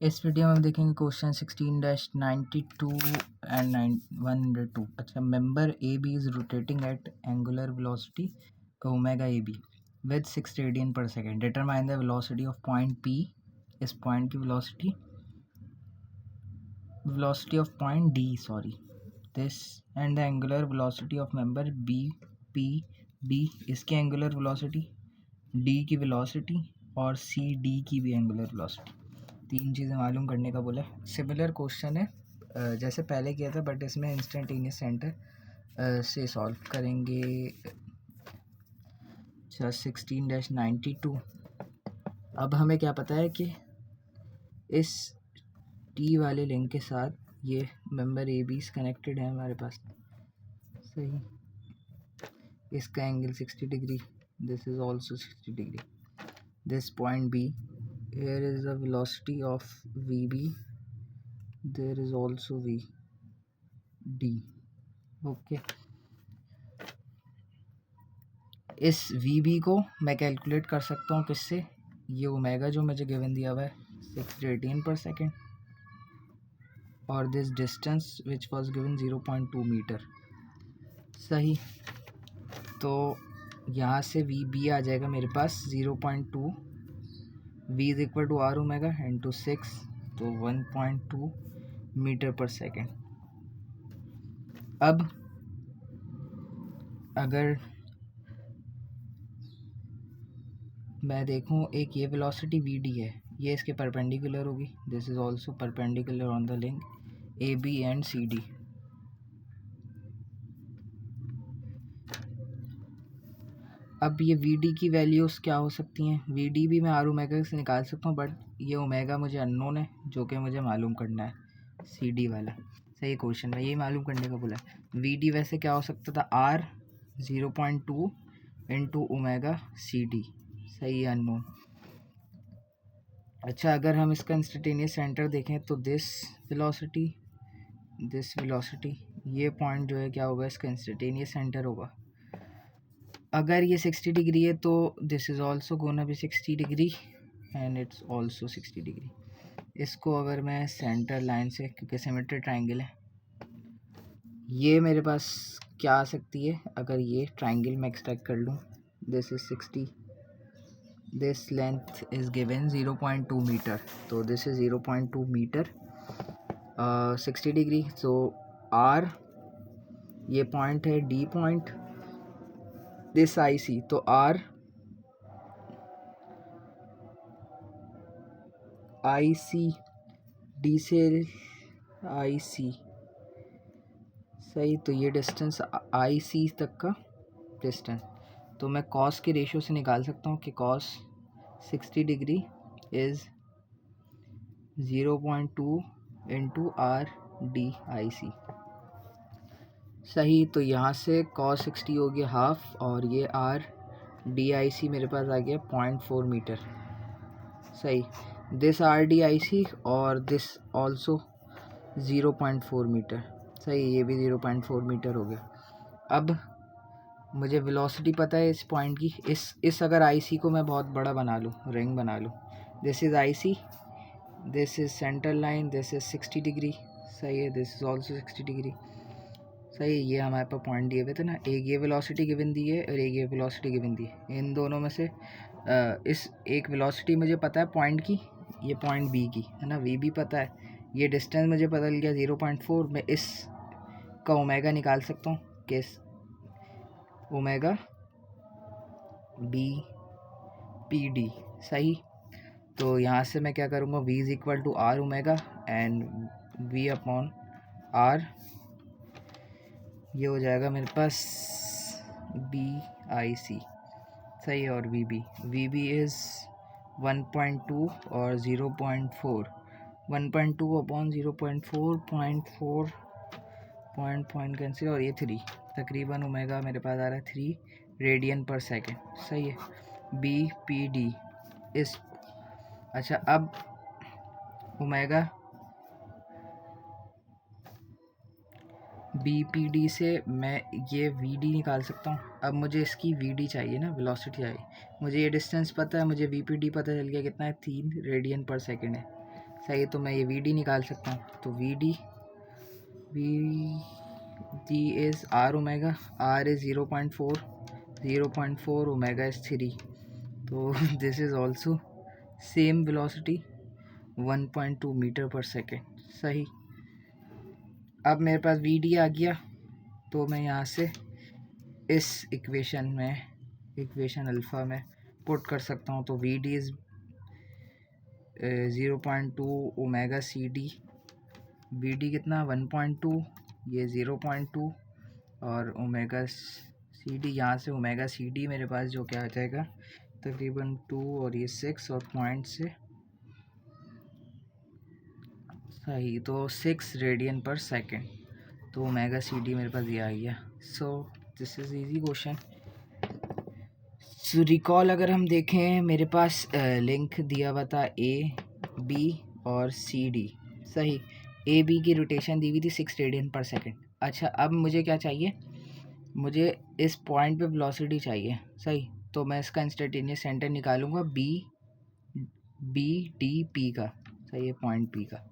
इस वीडियो में हम देखेंगे क्वेश्चन 16-92 एंड 102। अच्छा, member A B is rotating at angular velocity omega A B with 6 radian per second. Determine the velocity of point P. इस point की velocity of point D, sorry, this and the angular velocity of member B P D. इसकी angular velocity, D की velocity और C D की भी angular velocity, तीन चीज़ें मालूम करने का बोला है। सिमिलर क्वेश्चन है जैसे पहले किया था, बट इसमें इंस्टेंटेनियस सेंटर से सॉल्व करेंगे। अच्छा, 16-92। अब हमें क्या पता है कि इस टी वाले लिंक के साथ ये मेंबर ए बी कनेक्टेड है हमारे पास, सही। इसका angle 60 degree, this is also 60 degree. This point B, here is the velocity of VB, there is also VD, okay. इस VB को मैं कैलकुलेट कर सकता हूँ किससे, ये ओमेगा जो मुझे गिवन दिया हुआ है 6 रेडियन पर सेकेंड, और this distance which was given 0.2 meter, सही। तो यहाँ से VB आ जाएगा मेरे पास 0.2, V is equal to R omega into 6, तो 1.2 मीटर पर सेकेंड। अब अगर मैं देखूं, एक ये वेलोसिटी VD है, ये इसके परपेंडिकुलर होगी, this is also perpendicular on the link AB and CD। अब ये VD की वैल्यूज़ क्या हो सकती हैं? VD भी मैं आर ओमेगा से निकाल सकता हूँ, बट ये ओमेगा मुझे अननोन है जो कि मुझे मालूम करना है, CD वाला, सही। क्वेश्चन में यही मालूम करने का बोला है। VD वैसे क्या हो सकता था, R 0.2 इंटू ओमेगा CD, सही है, अननोन। अच्छा, अगर हम इसका इंस्टेंटेनियस सेंटर देखें तो दिस वेलोसिटी, ये पॉइंट जो है क्या होगा, इसका इंस्टेंटेनियस सेंटर होगा। अगर ये 60 डिग्री है तो this is also gonna be 60 degree and it's also 60 degree. इसको अगर मैं सेंटर लाइन से, क्योंकि सिमेट्री ट्राइंगल है, ये मेरे पास क्या आ सकती है, अगर ये ट्राइंगल मैं एक्सट्रैक्ट कर लूँ, this is 60, this length is given 0.2 metre, तो this is 0.2 metre, 60 degree. So R, ये पॉइंट है D point, this I C, तो आर आई सी, डी से आई सी, सही। तो ये डिस्टेंस आई सी तक का डिस्टेंस, तो मैं कॉस के रेशियो से निकाल सकता हूँ कि cos 60 degree is 0.2 into R D I C, सही। तो यहाँ से कॉस 60 हो गया हाफ, और ये आर डी आई सी मेरे पास आ गया 0.4 मीटर, सही। दिस आर डी आई सी और दिस ऑल्सो 0.4 मीटर, सही, ये भी 0.4 मीटर हो गया। अब मुझे वेलोसिटी पता है इस पॉइंट की, इस अगर आई सी को मैं बहुत बड़ा बना लूँ, रिंग बना लूँ, this is I C, this is center line, this is 60 degree, सही है, दिस इज़ ऑल्सो 60 डिग्री, सही। ये हमारे पास पॉइंट दिए हुए थे ना, एक ये वेलोसिटी गिवन दी है और एक ये वेलोसिटी गिवन दी है। इन दोनों में से इस एक वेलोसिटी मुझे पता है पॉइंट की, ये पॉइंट बी की है ना, वी भी पता है, ये डिस्टेंस मुझे पता चल गया 0.4। मैं इस का ओमेगा निकाल सकता हूँ, किस ओमेगा बी पी डी, सही। तो यहाँ से मैं क्या करूँगा, v is equal to R omega and v upon R, ये हो जाएगा मेरे पास बी आई सी, सही। और वी बी इज़ 1.2 और 0.4, 1.2 अपॉन 0.4, पॉइंट कैंसिल, और ये 3, तकरीबन ओमेगा मेरे पास आ रहा है 3 रेडियन पर सेकेंड, सही है। बी पी डी इस, अच्छा, अब ओमेगा बी पी डी से मैं ये वी डी निकाल सकता हूँ। अब मुझे इसकी वी डी चाहिए ना, वेलोसिटी चाहिए, मुझे ये डिस्टेंस पता है, मुझे वी पी डी पता चल गया कितना है, 3 रेडियन पर सेकेंड है, सही है, तो मैं ये वी डी निकाल सकता हूँ। तो V D is R omega, R is 0.4 omega is 3, तो this is also same velocity 1.2 meter per second. सही, अब मेरे पास वी डी आ गया, तो मैं यहाँ से इस इक्वेशन अल्फ़ा में पुट कर सकता हूँ। तो V D is 0.2 omega C D, V D कितना 1.2, ये 0.2 और ओमेगा सी डी, यहाँ से ओमेगा सी डी मेरे पास जो क्या आ जाएगा तकरीबन 2 और ये 6 और पॉइंट से सही, तो 6 रेडियन पर सेकेंड, तो ओमेगा सी डी मेरे पास ये आ गया। So this is easy question. So recall अगर हम देखें, मेरे पास लिंक दिया हुआ था ए बी और सी डी। सही, ए बी की रोटेशन दी हुई थी 6 रेडियन पर सेकेंड। अच्छा, अब मुझे क्या चाहिए, मुझे इस पॉइंट पे वेलोसिटी चाहिए। सही, तो मैं इसका इंस्टेंटेनियस सेंटर निकालूंगा बी डी पी का। सही है, पॉइंट पी का।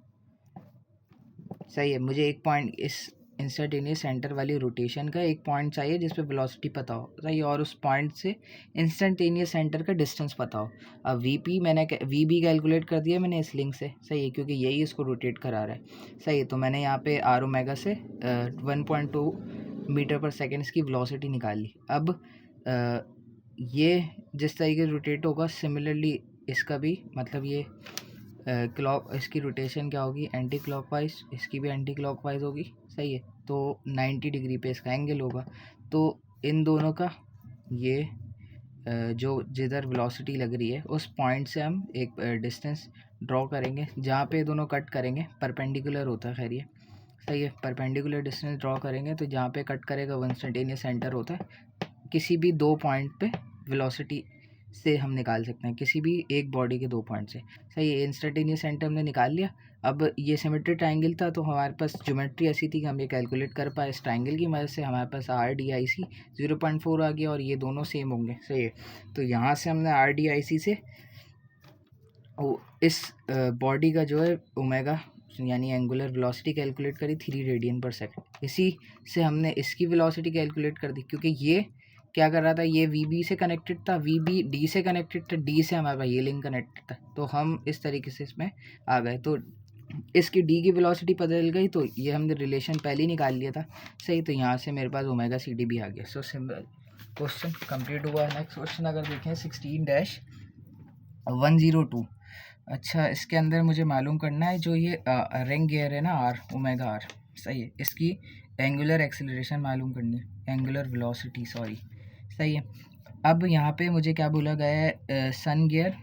सही है, मुझे एक पॉइंट इस इंस्टेंटेनियस सेंटर वाली रोटेशन का एक पॉइंट चाहिए जिस पे वेलोसिटी पता हो। सही, और उस पॉइंट से इंस्टेंटेनियस सेंटर का डिस्टेंस पता हो। अब वी पी मैंने वी बी कैलकुलेट कर दिया मैंने इस लिंक से। सही है, क्योंकि यही इसको रोटेट करा रहा है। सही है, तो मैंने यहाँ पे आर ओमेगा से 1.2 मीटर पर सेकेंड की वेलोसिटी निकाल ली। अब ये जिस तरीके से रोटेट होगा, सिमिलरली इसका भी, मतलब ये क्लॉक, इसकी रोटेशन क्या होगी एंटी क्लॉकवाइज, इसकी भी एंटी क्लॉकवाइज होगी। सही है, तो 90 डिग्री पे इसका एंगल होगा। तो इन दोनों का ये जो जिधर वेलोसिटी लग रही है उस पॉइंट से हम एक डिस्टेंस ड्रॉ करेंगे, जहाँ पे दोनों कट करेंगे परपेंडिकुलर होता है। खैर ये सही है, परपेंडिकुलर डिस्टेंस ड्रॉ करेंगे तो जहाँ पे कट करेगा वो इंस्टेंटेनियस सेंटर होता है। किसी भी दो पॉइंट पे वेलोसिटी से हम निकाल सकते हैं, किसी भी एक बॉडी के 2 पॉइंट से। सही है, इंस्टेंटेनियस सेंटर हमने निकाल लिया। अब ये सिमेट्री ट्राइंगल था, तो हमारे पास ज्योमेट्री ऐसी थी कि हम ये कैलकुलेट कर पाए। इस ट्राइंगल की मदद से हमारे पास आर डी आई सी 0.4 आ गया और ये दोनों सेम होंगे। सही है, तो यहाँ से हमने आर डी आई सी से इस बॉडी का जो है ओमेगा यानी एंगुलर वेलोसिटी कैलकुलेट करी 3 रेडियन पर सेकंड। इसी से हमने इसकी वेलोसिटी कैलकुलेट कर दी, क्योंकि ये क्या कर रहा था, ये वी बी से कनेक्टेड था, वी बी डी से कनेक्टेड था, डी से हमारे पास ये लिंक कनेक्टेड था। तो हम इस तरीके से इसमें आ गए, तो इसकी डी की वेलोसिटी पता चल गई, तो ये हमने रिलेशन पहले ही निकाल लिया था। सही, तो यहाँ से मेरे पास ओमेगा सी डी भी आ गया। सो सिंपल क्वेश्चन कंप्लीट हुआ। नेक्स्ट क्वेश्चन अगर देखें 16-102। अच्छा, इसके अंदर मुझे मालूम करना है जो ये रिंग गियर है ना आर ओमेगा आर। सही है, इसकी एंगुलर एक्सेलरेशन मालूम करनी है, एंगुलर वेलोसिटी सॉरी। सही है, अब यहाँ पे मुझे क्या बोला गया है, sun gear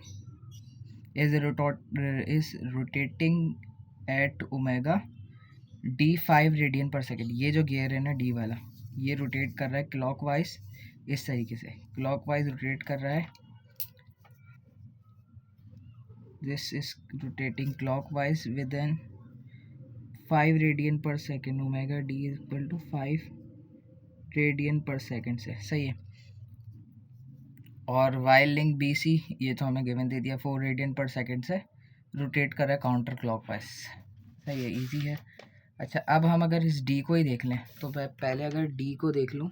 is rotating at omega D 5 radian per second. ये जो गियर है ना डी वाला, ये रोटेट कर रहा है क्लॉकवाइज, इस तरीके से क्लॉकवाइज रोटेट कर रहा है। This is rotating clockwise within 5 radian per second. Omega D is equal to 5 radian per second से। सही है, और वाइल लिंक बी सी ये तो हमें गिवन दे दिया 4 रेडियन पर सेकेंड से रोटेट कर रहा है काउंटर क्लॉकवाइज। सही है, इजी है। अच्छा, अब हम अगर इस डी को ही देख लें, तो पहले अगर डी को देख लूँ,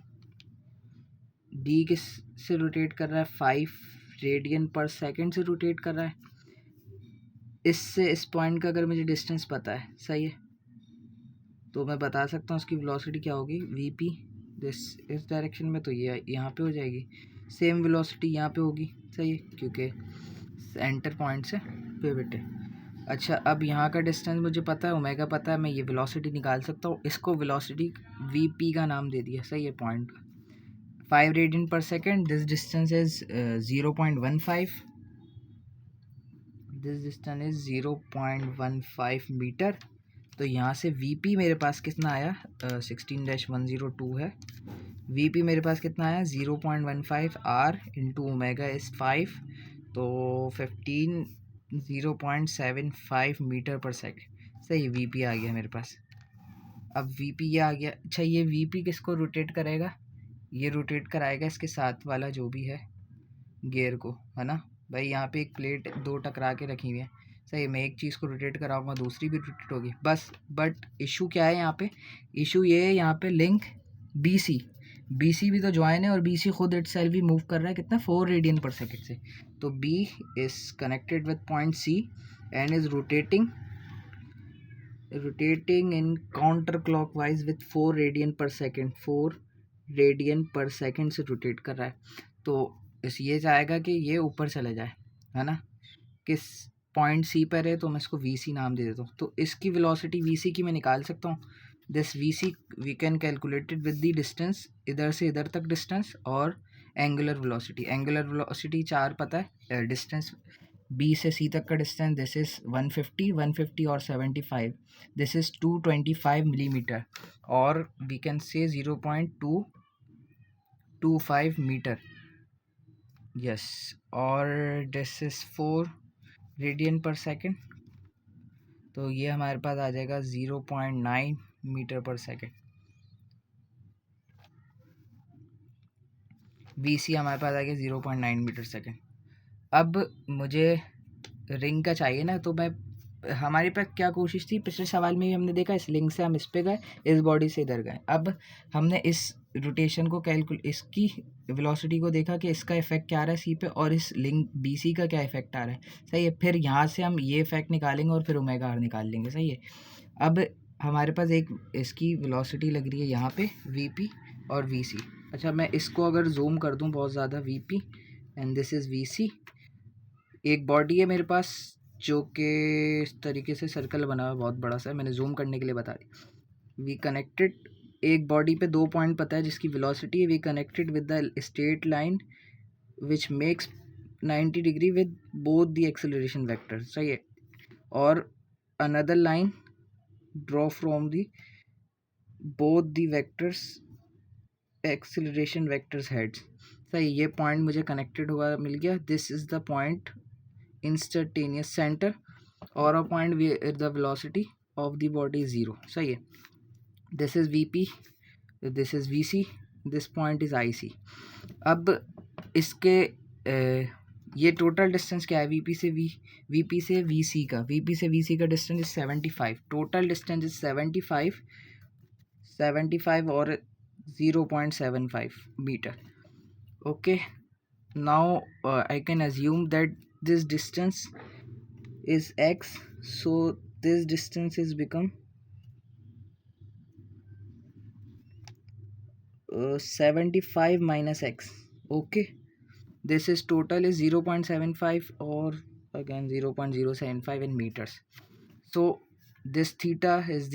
डी किस से रोटेट कर रहा है, 5 रेडियन पर सेकेंड से रोटेट कर रहा है। इससे इस पॉइंट का अगर मुझे डिस्टेंस पता है, सही है, तो मैं बता सकता हूँ उसकी वेलोसिटी क्या होगी, वी पी इस डायरेक्शन में, तो ये यहाँ पे हो जाएगी। सेम वेलोसिटी यहाँ पे होगी। सही है, क्योंकि सेंटर पॉइंट से पिवट है। अच्छा, अब यहाँ का डिस्टेंस मुझे पता है, ओमेगा पता है, मैं ये वेलोसिटी निकाल सकता हूँ। इसको वेलोसिटी वी पी का नाम दे दिया। सही है, पॉइंट का 5 radian per second, this distance is 0.15, this distance is 0.15 meter. तो यहाँ से वी मेरे पास कितना आया, 16-102 है। वी मेरे पास कितना आया 0.15, आर इंटू ओमेगा इस 5, तो 0.75 मीटर पर सेकेंड। सही, वी आ गया मेरे पास। अब वी ये आ गया। अच्छा, ये वी किसको रोटेट करेगा, ये रोटेट कराएगा इसके साथ वाला जो भी है गियर को, है ना भाई। यहाँ पे एक प्लेट 2 टकरा के रखी हुई है, सही, मैं एक चीज़ को रोटेट कराऊंगा दूसरी भी रोटेट होगी बस। बट इशू क्या है यहाँ पे, इशू ये है यहाँ पे लिंक बी सी भी तो ज्वाइन है और बी सी खुद इट सेल्फ भी मूव कर रहा है कितना 4 रेडियन पर सेकेंड से। तो B is connected with point C and is rotating in counter clockwise with 4 radian per second, 4 radian per second से रोटेट कर रहा है। तो इस ये चाहेगा कि ये ऊपर चले जाए, है ना, किस पॉइंट सी पर है, तो मैं इसको वी सी नाम दे देता हूँ। तो इसकी वेलोसिटी वी सी की मैं निकाल सकता हूँ। This V C we can calculated with the distance, इधर से इधर तक डिस्टेंस, और एंगुलर वेलोसिटी 4 पता है, डिस्टेंस बी से सी तक का डिस्टेंस, दिस इज़ 150 और 75, दिस इज़ 225 मिलीमीटर, और we can say 0.225 meter, yes, और this is 4 radian per second, तो ये हमारे पास आ जाएगा 0.9 मीटर पर सेकेंड। वी सी हमारे पास आ गया 0.9 मीटर सेकेंड। अब मुझे रिंग का चाहिए ना, तो मैं हमारे पास क्या कोशिश थी, पिछले सवाल में भी हमने देखा इस लिंक से हम इस पे गए, इस बॉडी से इधर गए। अब हमने इस रोटेशन को इसकी वेलोसिटी को देखा कि इसका इफेक्ट क्या आ रहा है सी पे, और इस लिंक बी सी का क्या इफेक्ट आ रहा है, सही है। फिर यहाँ से हम ये इफेक्ट निकालेंगे और फिर ओमेगा आर निकाल लेंगे, सही है। अब हमारे पास एक इसकी वेलोसिटी लग रही है यहाँ पे वी पी और वी सी। अच्छा, मैं इसको अगर जूम कर दूँ बहुत ज़्यादा, V P and this is V C, एक बॉडी है मेरे पास जो कि इस तरीके से सर्कल बना हुआ है, बहुत बड़ा सा है, मैंने जूम करने के लिए बता दी। वी कनेक्टेड, एक बॉडी पे 2 पॉइंट पता है जिसकी वेलोसिटी है, V connected with the straight line which makes 90 degree with both the acceleration vector, सही है, और another line draw from the both the vectors acceleration vectors heads, सही, ये पॉइंट मुझे कनेक्टेड हुआ मिल गया। This is the point instantaneous center or a point where the velocity of the body is 0, सही है। this is VP, this is VC, this point is IC। अब इसके ये टोटल डिस्टेंस क्या है, VP से VC का, VP से VC का distance is 75, total distance is 75 और 0.75 meter. Okay, now I can assume that this distance is x, so this distance is become 75 minus x, okay, this is total is 0.75 or again 0.075 in meters, so this theta is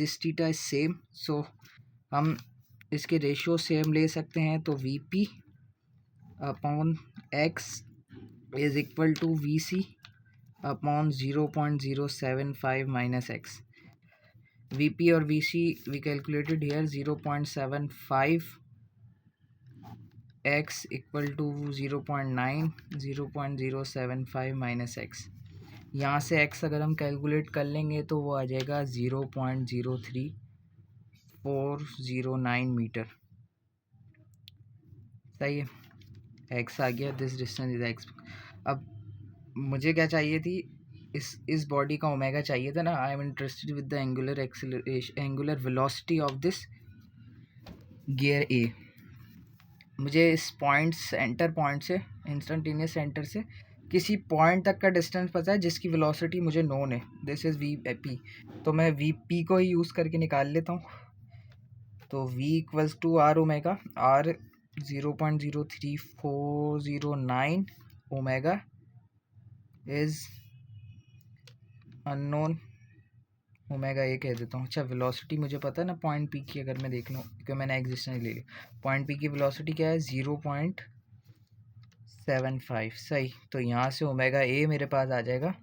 same, so हम इसके ratio same ले सकते हैं, तो VP upon x is equal to VC upon 0.075 minus x. VP और VC we calculated here 0.75 x equal to 0.075 minus x. यहाँ से x अगर हम कैलकुलेट कर लेंगे तो वो आ जाएगा 0.03409 मीटर, सही है, x आ गया, दिस डिस्टेंस इज x। अब मुझे क्या चाहिए थी, इस बॉडी का ओमेगा चाहिए था ना। I am interested with the angular velocity of this gear ए। मुझे इस पॉइंट सेंटर पॉइंट से, इंस्टेंटेनियस सेंटर से किसी पॉइंट तक का डिस्टेंस पता है जिसकी वेलोसिटी मुझे नोन है, दिस इज़ वी पी, तो मैं वी पी को ही यूज़ करके निकाल लेता हूँ। तो v equals to R omega, R 0.03409 omega is unknown, omega ये कह देता हूँ। अच्छा, वेलोसिटी मुझे पता है ना पॉइंट पी की, अगर मैं देख लूँ क्योंकि मैंने एक्सिस्टेंस ले लिया, पॉइंट पी की वेलोसिटी क्या है 0.75, सही। तो यहाँ से ओमेगा ए मेरे पास आ जाएगा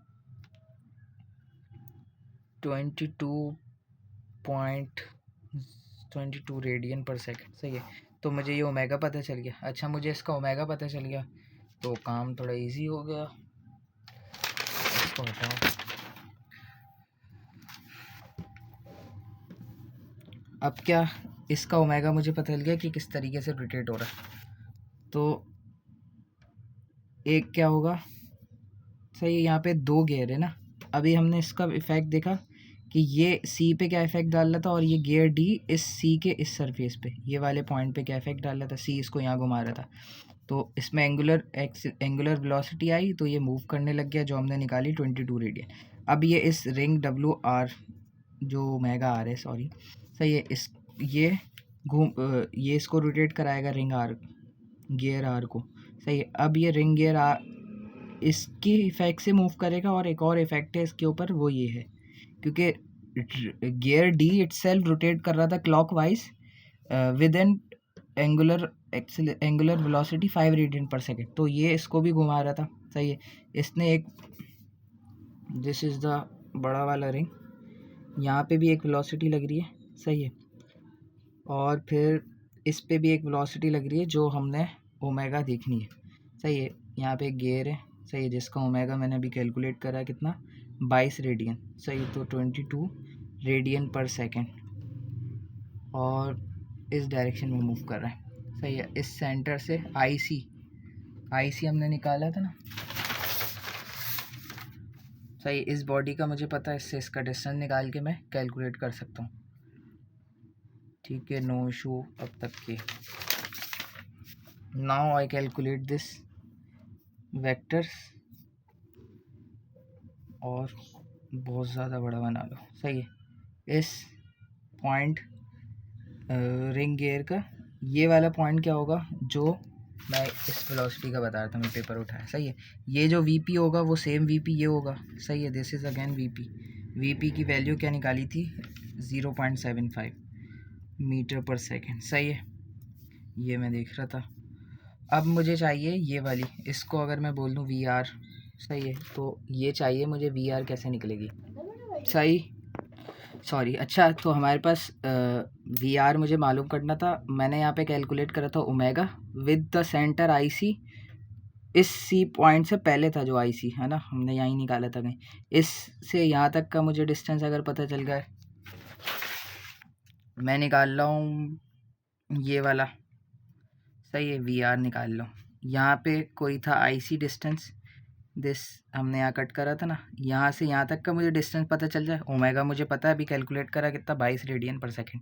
22.22 रेडियन पर सेकेंड, सही है। तो मुझे ये ओमेगा पता चल गया। अच्छा, मुझे इसका ओमेगा पता चल गया तो काम थोड़ा इजी हो गया, इसको हटाओ। अब क्या, इसका ओमेगा मुझे पता चल गया कि किस तरीके से रोटेट हो रहा है। तो एक क्या होगा, सही है, यहाँ पे 2 गियर है ना, अभी हमने इसका इफेक्ट देखा कि ये सी पे क्या इफेक्ट डाल रहा था और ये गियर डी इस सी के इस सरफेस पे, ये वाले पॉइंट पे क्या इफेक्ट डाल रहा था, सी इसको यहाँ घुमा रहा था, तो इसमें एंगुलर वेलोसिटी आई, तो ये मूव करने लग गया, जो हमने निकाली 22 रेडियन। अब ये इस रिंग डब्ल्यू आर जो ओमेगा आर है, सॉरी सही है, इस ये ये इसको रोटेट कराएगा रिंग आर, गियर आर को, सही है। अब ये रिंग गियर आर इसकी इफेक्ट से मूव करेगा, और एक और इफेक्ट है इसके ऊपर, वो ये है क्योंकि गियर डी इटसेल्फ रोटेट कर रहा था clockwise with N angular velocity 5 radian per second, तो ये इसको भी घुमा रहा था, सही है। इसने एक, दिस इज़ द बड़ा वाला रिंग, यहाँ पे भी एक वेलोसिटी लग रही है, सही है, और फिर इस पे भी एक वेलोसिटी लग रही है जो हमने ओमेगा देखनी है, सही है। यहाँ पे एक गियर है, सही है, जिसका ओमेगा मैंने अभी कैलकुलेट करा कितना, 22 रेडियन, सही, तो 22 रेडियन पर सेकेंड, और इस डायरेक्शन में मूव कर रहा है, सही है। इस सेंटर से आई सी हमने निकाला था ना, सही, इस बॉडी का मुझे पता है, इससे इसका डिस्टेंस निकाल के मैं कैलकुलेट कर सकता हूँ, ठीक है, नो इशू अब तक के। Now I calculate this vectors, और बहुत ज़्यादा बड़ा बना लो, सही है। इस पॉइंट रिंग गियर का ये वाला पॉइंट क्या होगा, जो मैं इस वेलोसिटी का बता रहा था, मैं पेपर उठाया, सही है। ये जो वीपी होगा वो सेम वीपी ये होगा, सही है, दिस इज़ अगेन वीपी की वैल्यू क्या निकाली थी, 0.75 मीटर पर सेकेंड, सही है, ये मैं देख रहा था। अब मुझे चाहिए ये वाली, इसको अगर मैं बोल दूँ वी आर, सही है, तो ये चाहिए मुझे, वी आर कैसे निकलेगी, सही, सॉरी, अच्छा, तो हमारे पास वी आर मुझे मालूम करना था, मैंने यहाँ पे कैलकुलेट करा था omega with the centre I C, इस सी पॉइंट से पहले था जो आई सी है ना, हमने यहीं निकाला था कहीं, इस से यहाँ तक का मुझे डिस्टेंस अगर पता चल गया, मैं निकाल रहा हूँ ये वाला, सही है, वी आर निकाल लो। यहाँ पे कोई था आई सी डिस्टेंस, दिस हमने यहाँ कट करा था ना, यहाँ से यहाँ तक का मुझे डिस्टेंस पता चल जाए, ओमेगा मुझे पता है, अभी कैलकुलेट करा कितना, 22 रेडियन पर सेकंड,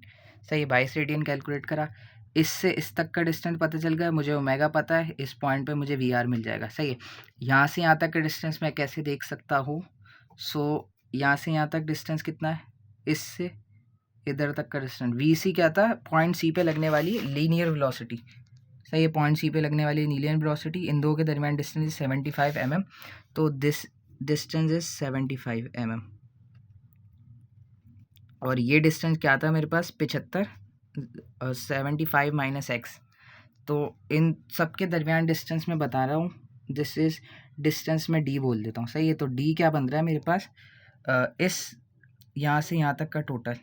सही है, 22 रेडियन कैलकुलेट करा, इससे इस तक का डिस्टेंस पता चल गया, मुझे ओमेगा पता है, इस पॉइंट पे मुझे वी आर मिल जाएगा, सही है। यहाँ से यहाँ तक का डिस्टेंस मैं कैसे देख सकता हूँ, सो यहाँ से यहाँ तक डिस्टेंस कितना है, इससे इधर तक का डिस्टेंस, वी सी क्या था, पॉइंट सी पे लगने वाली लीनियर वेलोसिटी, सही है, पॉइंट सी पे लगने वाली लीनियर वेलोसिटी, इन दो के दरमियान डिस्टेंस 75 mm, तो दिस डिस्टेंस इज 75 mm, और ये डिस्टेंस क्या था मेरे पास, 75, 75 माइनस एक्स, तो इन सब के दरमियान डिस्टेंस मैं बता रहा हूँ, दिस इज डिस्टेंस मैं डी बोल देता हूँ, सही है। तो डी क्या बन रहा है मेरे पास, इस यहाँ से यहाँ तक का टोटल,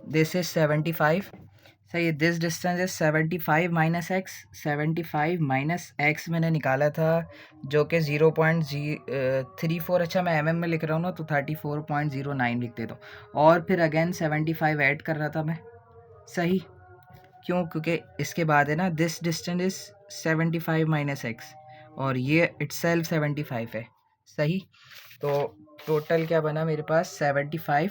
दिस इज 75, सही है, this distance is 75 minus x, 75 minus x मैंने निकाला था जो कि 0.34, अच्छा मैं mm में लिख रहा हूँ ना, तो 34.09 लिख देता हूँ, और फिर अगेन 75 ऐड कर रहा था मैं, सही, क्यों, क्योंकि इसके बाद है ना, this distance is 75 minus x, और ये इटसेल्फ 75 है, सही, तो टोटल क्या बना मेरे पास, 75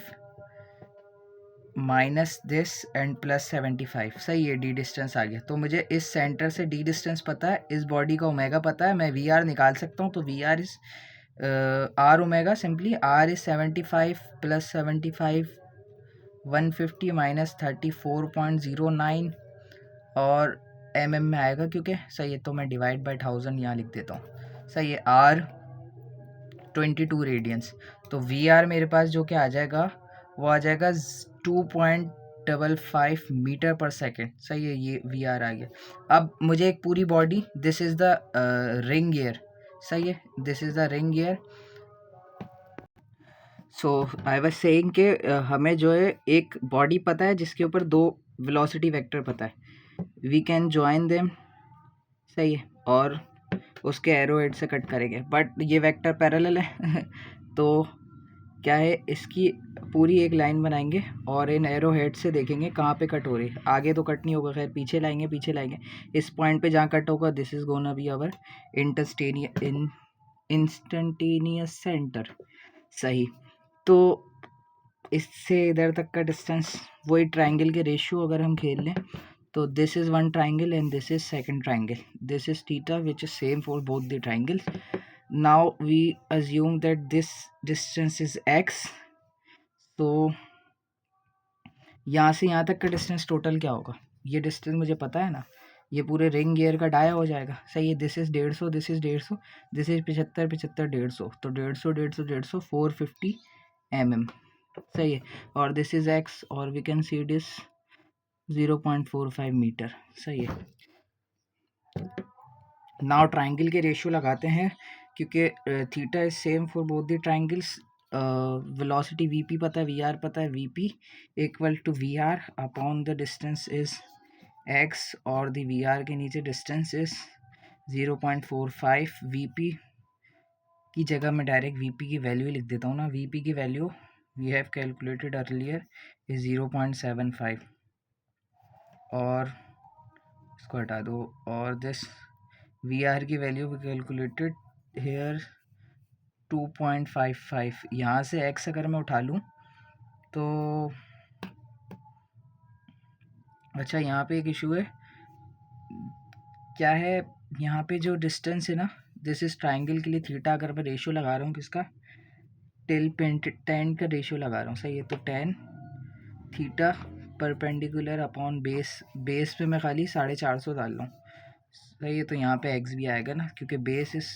माइनस दिस एंड प्लस 75, सही है, डी डिस्टेंस आ गया, तो मुझे इस सेंटर से डी डिस्टेंस पता है, इस बॉडी का ओमेगा पता है, मैं वी आर निकाल सकता हूँ, तो V R is R omega, simply R is 75 plus 75 150 minus 34.09, और mm में आएगा क्योंकि, सही है, तो मैं डिवाइड बाई 1000 यहाँ लिख देता हूँ, सही है, आर 22 रेडियंस, तो वी आर मेरे पास जो क्या आ जाएगा, वो आ जाएगा 2.55 मीटर पर सेकेंड, सही है, ये वी आर आ गया। अब मुझे एक पूरी body, this is the ring gear, सही है, this is the ring gear, so I was saying कि हमें जो है एक बॉडी पता है जिसके ऊपर दो वेलोसिटी वेक्टर पता है, वी कैन जॉइन देम, सही है, और उसके एरो हेड से कट करेंगे, बट ये वेक्टर पैरेलल है तो क्या है, इसकी पूरी एक लाइन बनाएंगे और इन एरो हेड से देखेंगे कहाँ पे कट हो रही है, आगे तो कट नहीं होगा, खैर पीछे लाएंगे, इस पॉइंट पे जहाँ कट होगा, this is gonna be our instantaneous center, सही, तो इससे इधर तक का डिस्टेंस वही ट्राइंगल के रेशियो अगर हम खेल लें तो this is one triangle and this is second triangle, this is theta which is same for both the triangles. Now we assume that this distance is x. तो यहाँ से यहाँ तक का डिस्टेंस टोटल क्या होगा, ये डिस्टेंस मुझे पता है ना, ये पूरे रिंग गियर का डाया हो जाएगा. सही है. This is 150, this is 150, this is 75, 75, 150. तो 150, 150, 150, 450 mm. सही है. और दिस इज x और we can see this 0.45 meter. सही है. नाउ ट्राइंगल के रेशियो लगाते हैं क्योंकि theta is same for both the triangles. Velocity VP पता है, वीआर पता है. VP equal to VR upon the distance is X और द वीआर के नीचे डिस्टेंस इज 0.45. वीपी की जगह मैं डायरेक्ट वीपी की वैल्यू लिख देता हूँ ना. वीपी की value we have calculated earlier is 0.75 और इसको हटा दो. और दिस वीआर की वैल्यू वी कैलकुलेटेड हेयर 2.55. यहाँ से x अगर मैं उठा लूँ तो अच्छा यहाँ पे एक इशू है. क्या है यहाँ पे जो डिस्टेंस है ना, दिस इज ट्राइंगल के लिए थीटा अगर मैं रेशियो लगा रहा हूँ किसका, टिल 10 का रेशियो लगा रहा हूँ. सही है. तो 10 थीटा परपेंडिकुलर अपॉन बेस पे मैं खाली 450 डाल रहा हूँ. सही है. तो यहाँ पे x भी आएगा ना क्योंकि बेस इस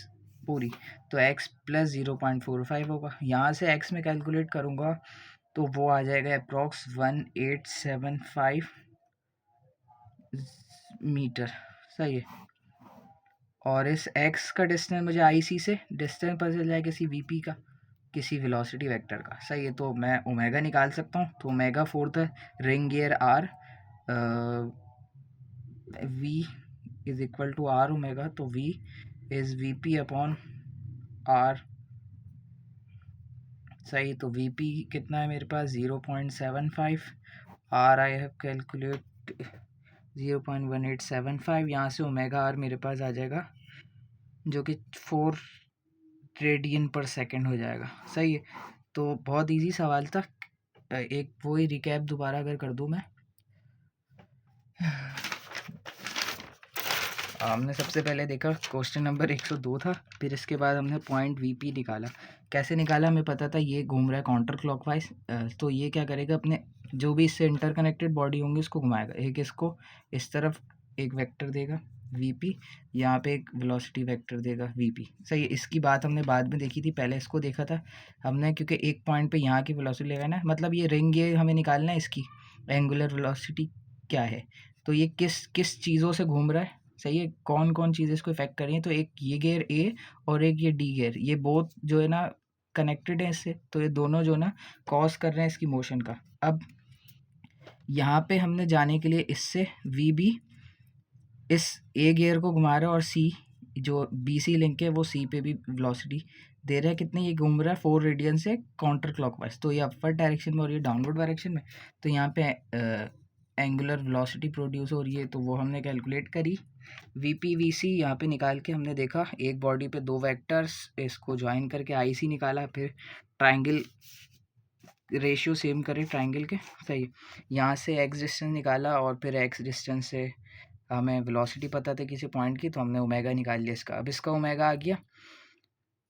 पूरी, तो x प्लस 0.45 होगा. यहाँ से x में कैलकुलेट करूँगा तो वो आ जाएगा अप्रॉक्स 1875 मीटर. सही है. और इस x का डिस्टेंस मुझे IC से डिस्टेंस पता चल जाए किसी VP का, किसी वेलोसिटी वेक्टर का. सही है. तो मैं ओमेगा निकाल सकता हूँ. तो omega for the ring gear R V is equal to R omega. तो V is VP upon R. सही. तो VP कितना है मेरे पास 0.75. R I have calculate 0.1875. यहाँ से ओमेगा R मेरे पास आ जाएगा जो कि 4 रेडियन पर सेकेंड हो जाएगा. सही है. तो बहुत इजी सवाल था. एक वही रिकैप दोबारा अगर कर दूँ मैं, हमने सबसे पहले देखा क्वेश्चन नंबर 102 था. फिर इसके बाद हमने पॉइंट वीपी निकाला. कैसे निकाला हमें पता था ये घूम रहा है काउंटर क्लॉकवाइज. तो ये क्या करेगा, अपने जो भी इससे इंटरकनेक्टेड बॉडी होंगी इसको घुमाएगा. एक इसको इस तरफ एक वेक्टर देगा वीपी, यहाँ पे एक वेलोसिटी वेक्टर देगा वीपी. सही है. इसकी बात हमने बाद में देखी थी, पहले इसको देखा था हमने क्योंकि एक पॉइंट पे यहाँ की वेलोसिटी लेगा ना, मतलब ये रिंग ये हमें निकालना है इसकी एंगुलर वेलोसिटी क्या है. तो ये किस किस चीज़ों से घूम रहा है. सही है. कौन कौन चीज़ें इसको इफेक्ट कर रही हैं. तो एक ये गियर ए और एक ये डी गियर, ये बोथ जो है ना कनेक्टेड है इससे. तो ये दोनों जो ना कॉज कर रहे हैं इसकी मोशन का. अब यहाँ पे हमने जाने के लिए इससे वी बी इस ए गियर को घुमा रहा है और सी जो बी सी लिंक है वो सी पे भी वेलोसिटी दे रहा है. कितनी, ये घूम रहा है 4 रेडियन से काउंटर क्लॉकवाइज. तो ये अपवर्ड डायरेक्शन में और ये डाउनवर्ड डायरेक्शन में. तो यहाँ पे एंगुलर वेलोसिटी प्रोड्यूस हो रही है तो वो हमने कैलकुलेट करी. वीपी वीसी यहाँ पे निकाल के हमने देखा एक बॉडी पे 2 वेक्टर्स, इसको ज्वाइन करके आईसी निकाला. फिर ट्राइंगल रेशियो सेम करे ट्राइंगल के. सही. यहाँ से एक्स डिस्टेंस निकाला और फिर एक्स डिस्टेंस से हमें वेलोसिटी पता थी किसी पॉइंट की, तो हमने ओमेगा निकाल लिया इसका. अब इसका ओमेगा आ गया.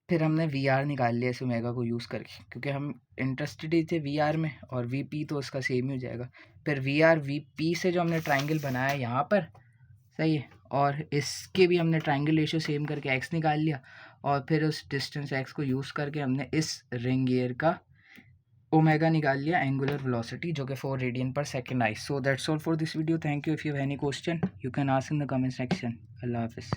फिर हमने वी आर निकाल लिया इस ओमेगा को यूज़ करके क्योंकि हम इंटरेस्टेड ही थे वी आर में, और वी पी तो उसका सेम ही हो जाएगा. फिर वी आर वी पी से जो हमने ट्राइंगल बनाया यहाँ पर. सही है. और इसके भी हमने ट्राइंगल रेशियो सेम करके एक्स निकाल लिया और फिर उस डिस्टेंस एक्स को यूज़ करके हमने इस रिंग गियर का ओमेगा निकाल लिया एंगुलर वेलोसिटी जो कि 4 radian per second I. So that's all for this video. Thank you. If you have any question you can ask in the comment section. अल्लाह हाफिज़.